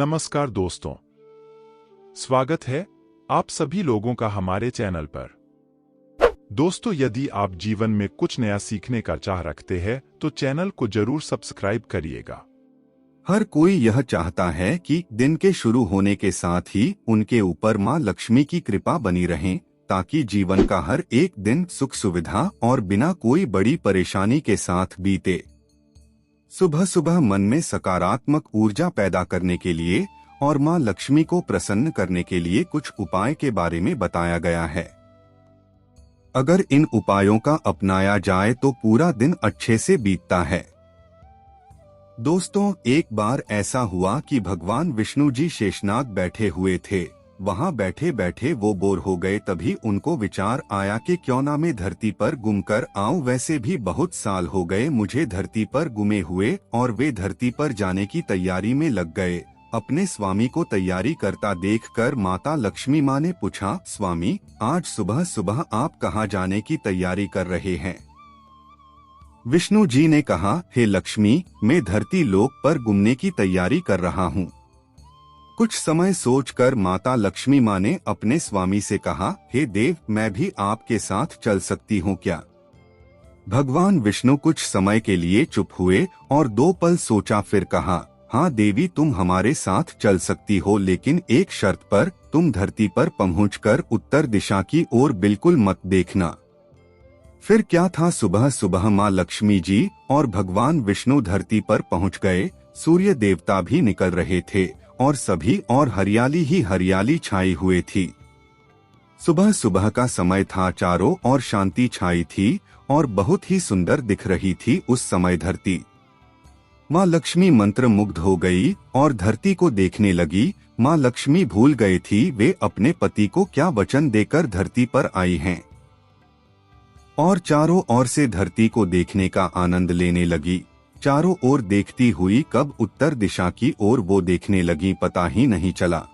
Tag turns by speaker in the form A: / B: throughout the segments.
A: नमस्कार दोस्तों, स्वागत है आप सभी लोगों का हमारे चैनल पर। दोस्तों, यदि आप जीवन में कुछ नया सीखने का चाह रखते हैं तो चैनल को जरूर सब्सक्राइब करिएगा।
B: हर कोई यह चाहता है कि दिन के शुरू होने के साथ ही उनके ऊपर माँ लक्ष्मी की कृपा बनी रहे, ताकि जीवन का हर एक दिन सुख सुविधा और बिना कोई बड़ी परेशानी के साथ बीते। सुबह सुबह मन में सकारात्मक ऊर्जा पैदा करने के लिए और माँ लक्ष्मी को प्रसन्न करने के लिए कुछ उपाय के बारे में बताया गया है। अगर इन उपायों का अपनाया जाए तो पूरा दिन अच्छे से बीतता है। दोस्तों, एक बार ऐसा हुआ कि भगवान विष्णु जी शेषनाग बैठे हुए थे। वहां बैठे बैठे वो बोर हो गए। तभी उनको विचार आया कि क्यों ना मैं धरती पर घूमकर आऊं। वैसे भी बहुत साल हो गए मुझे धरती पर घूमे हुए। और वे धरती पर जाने की तैयारी में लग गए। अपने स्वामी को तैयारी करता देखकर माता लक्ष्मी माँ ने पूछा, स्वामी, आज सुबह सुबह आप कहाँ जाने की तैयारी कर रहे हैं? विष्णु जी ने कहा, हे लक्ष्मी, मैं धरती लोक पर घूमने की तैयारी कर रहा हूँ। कुछ समय सोचकर माता लक्ष्मी माँ ने अपने स्वामी से कहा, हे देव, मैं भी आपके साथ चल सकती हूँ क्या? भगवान विष्णु कुछ समय के लिए चुप हुए और 2 पल सोचा, फिर कहा, हाँ देवी, तुम हमारे साथ चल सकती हो, लेकिन एक शर्त पर। तुम धरती पर पहुंचकर उत्तर दिशा की ओर बिल्कुल मत देखना। फिर क्या था, सुबह सुबह माँ लक्ष्मी जी और भगवान विष्णु धरती पर पहुंच गए। सूर्य देवता भी निकल रहे थे और सभी और हरियाली ही हरियाली छाई हुई थी। सुबह सुबह का समय था, चारों ओर शांति छाई थी और बहुत ही सुंदर दिख रही थी उस समय धरती। माँ लक्ष्मी मंत्र मुग्ध हो गई और धरती को देखने लगी। माँ लक्ष्मी भूल गई थी वे अपने पति को क्या वचन देकर धरती पर आई हैं, और चारों ओर से धरती को देखने का आनंद लेने लगी। चारों ओर देखती हुई कब उत्तर दिशा की ओर वो देखने लगी, पता ही नहीं चला।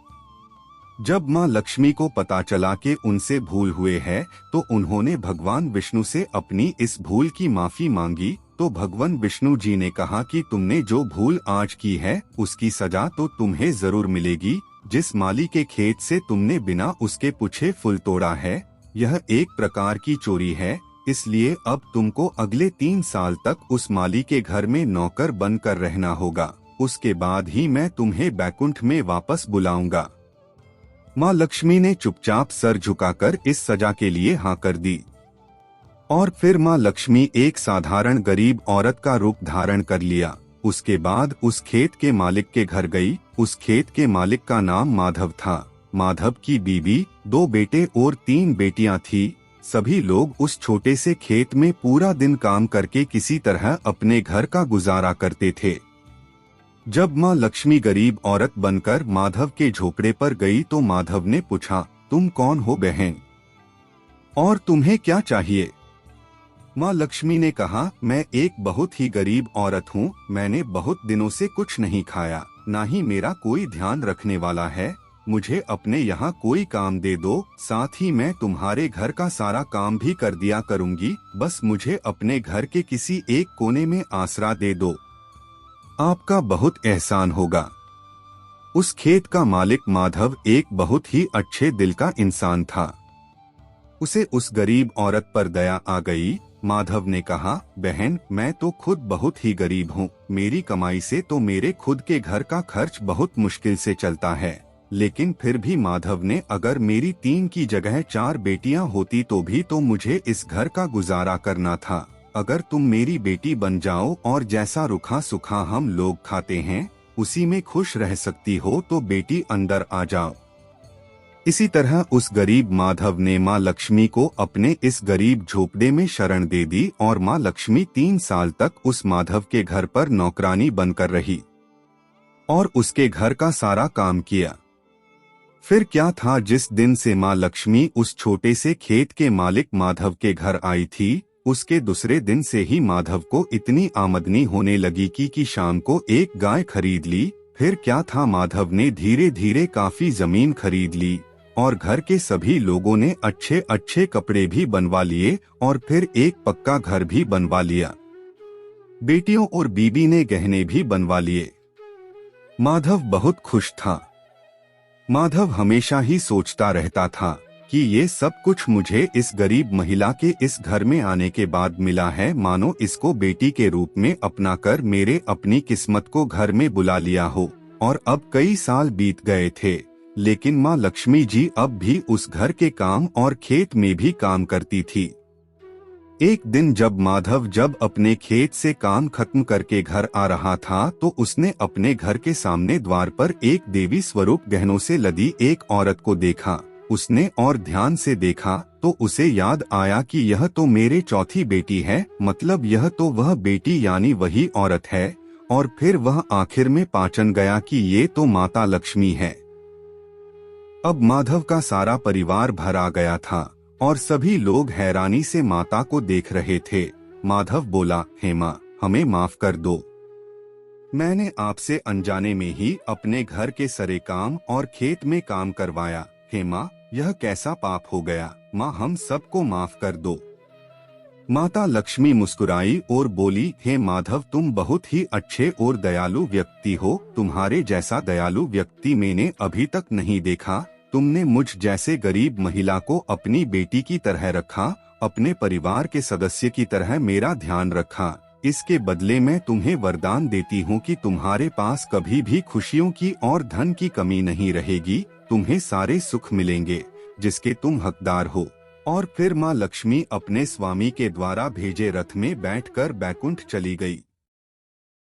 B: जब माँ लक्ष्मी को पता चला कि उनसे भूल हुए है तो उन्होंने भगवान विष्णु से अपनी इस भूल की माफी मांगी। तो भगवान विष्णु जी ने कहा कि तुमने जो भूल आज की है उसकी सजा तो तुम्हें जरूर मिलेगी। जिस माली के खेत से तुमने बिना उसके पूछे फूल तोड़ा है, यह एक प्रकार की चोरी है। इसलिए अब तुमको अगले 3 साल तक उस माली के घर में नौकर बनकर रहना होगा। उसके बाद ही मैं तुम्हें बैकुंठ में वापस बुलाऊंगा। माँ लक्ष्मी ने चुपचाप सर झुकाकर इस सजा के लिए हाँ कर दी। और फिर माँ लक्ष्मी एक साधारण गरीब औरत का रूप धारण कर लिया। उसके बाद उस खेत के मालिक के घर गई। उस खेत के मालिक का नाम माधव था। माधव की बीवी, 2 बेटे और 3 बेटियां थी। सभी लोग उस छोटे से खेत में पूरा दिन काम करके किसी तरह अपने घर का गुजारा करते थे। जब माँ लक्ष्मी गरीब औरत बनकर माधव के झोपड़े पर गई तो माधव ने पूछा, तुम कौन हो बहन, और तुम्हें क्या चाहिए? माँ लक्ष्मी ने कहा, मैं एक बहुत ही गरीब औरत हूँ। मैंने बहुत दिनों से कुछ नहीं खाया, ना ही मेरा कोई ध्यान रखने वाला है। मुझे अपने यहाँ कोई काम दे दो, साथ ही मैं तुम्हारे घर का सारा काम भी कर दिया करूँगी। बस मुझे अपने घर के किसी एक कोने में आसरा दे दो, आपका बहुत एहसान होगा। उस खेत का मालिक माधव एक बहुत ही अच्छे दिल का इंसान था। उसे उस गरीब औरत पर दया आ गई। माधव ने कहा, बहन, मैं तो खुद बहुत ही गरीब हूँ। मेरी कमाई से तो मेरे खुद के घर का खर्च बहुत मुश्किल से चलता है। लेकिन फिर भी माधव ने, अगर मेरी 3 की जगह 4 बेटियां होती तो भी तो मुझे इस घर का गुजारा करना था। अगर तुम मेरी बेटी बन जाओ और जैसा रूखा सूखा हम लोग खाते हैं उसी में खुश रह सकती हो तो बेटी अंदर आ जाओ। इसी तरह उस गरीब माधव ने माँ लक्ष्मी को अपने इस गरीब झोपड़े में शरण दे दी और माँ लक्ष्मी 3 साल तक उस माधव के घर पर नौकरानी बनकर रही और उसके घर का सारा काम किया। फिर क्या था, जिस दिन से माँ लक्ष्मी उस छोटे से खेत के मालिक माधव के घर आई थी, उसके दूसरे दिन से ही माधव को इतनी आमदनी होने लगी कि शाम को एक गाय खरीद ली। फिर क्या था, माधव ने धीरे धीरे काफी जमीन खरीद ली और घर के सभी लोगों ने अच्छे अच्छे कपड़े भी बनवा लिए और फिर एक पक्का घर भी बनवा लिया। बेटियों और बीबी ने गहने भी बनवा लिए। माधव बहुत खुश था। माधव हमेशा ही सोचता रहता था कि ये सब कुछ मुझे इस गरीब महिला के इस घर में आने के बाद मिला है, मानो इसको बेटी के रूप में अपनाकर मेरे अपनी किस्मत को घर में बुला लिया हो। और अब कई साल बीत गए थे, लेकिन माँ लक्ष्मी जी अब भी उस घर के काम और खेत में भी काम करती थी। एक दिन जब माधव अपने खेत से काम खत्म करके घर आ रहा था, तो उसने अपने घर के सामने द्वार पर एक देवी स्वरूप गहनों से लदी एक औरत को देखा। उसने और ध्यान से देखा तो उसे याद आया कि यह तो मेरे चौथी बेटी है, मतलब यह तो वह बेटी यानी वही औरत है। और फिर वह आखिर में पहचान गया कि ये तो माता लक्ष्मी है। अब माधव का सारा परिवार भर आ गया था और सभी लोग हैरानी से माता को देख रहे थे। माधव बोला, हे माँ, हमें माफ कर दो। मैंने आपसे अनजाने में ही अपने घर के सारे काम और खेत में काम करवाया। हे माँ, यह कैसा पाप हो गया। माँ, हम सबको माफ कर दो। माता लक्ष्मी मुस्कुराई और बोली, हे माधव, तुम बहुत ही अच्छे और दयालु व्यक्ति हो। तुम्हारे जैसा दयालु व्यक्ति मैंने अभी तक नहीं देखा। तुमने मुझ जैसे गरीब महिला को अपनी बेटी की तरह रखा, अपने परिवार के सदस्य की तरह मेरा ध्यान रखा। इसके बदले मैं तुम्हें वरदान देती हूँ कि तुम्हारे पास कभी भी खुशियों की और धन की कमी नहीं रहेगी। तुम्हें सारे सुख मिलेंगे जिसके तुम हकदार हो। और फिर माँ लक्ष्मी अपने स्वामी के द्वारा भेजे रथ में बैठकर बैकुंठ चली गई।